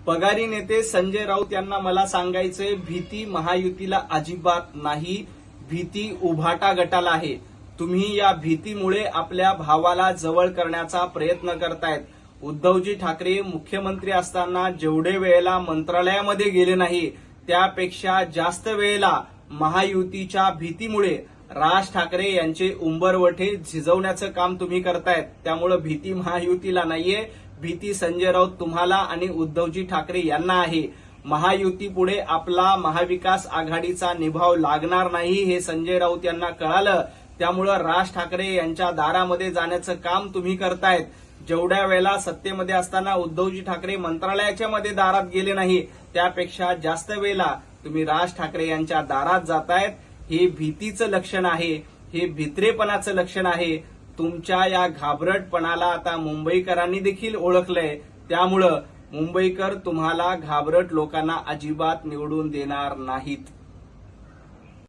पगारी नेते संजय राऊत यांना मला सांगायचंय, भीती महायुतीला अजिबात नाही, भीती उभाटा गटाला आहे. तुम्ही या भीतीमुळे आपल्या भावाला जवळ करण्याचा प्रयत्न करतायत. उद्धवजी ठाकरे मुख्यमंत्री असताना जेवढे वेळेला मंत्रालयामध्ये गेले नाही, त्यापेक्षा जास्त वेळेला महायुतीच्या भीतीमुळे राज ठाकरे यांचे उंबरवठे झिजवण्याचं काम तुम्ही करतायत. त्यामुळे भीती महायुतीला नाहीये, भीती संजय राऊत तुम्हाला आणि उद्धवजी ठाकरे यांना आहे. महायुतीपुढे आपला महाविकास आघाडीचा निभाव लागणार नाही हे संजय राऊत यांना कळालं. त्यामुळे राज ठाकरे यांच्या दारामध्ये जाण्याचं काम तुम्ही करतायत. जेवढ्या वेळेला सत्तेमध्ये असताना उद्धवजी ठाकरे मंत्रालयाच्या मध्ये दारात गेले नाही, त्यापेक्षा जास्त वेळेला तुम्ही राज ठाकरे यांच्या दारात जातायत. हे भीतीचं लक्षण आहे, हे भित्रेपणाचं लक्षण आहे. तुमच्या या घाबरटपणाला आता मुंबईकरांनी देखील ओळखलंय. त्यामुळं मुंबईकर तुम्हाला घाबरट लोकांना अजिबात निवडून देणार नाहीत.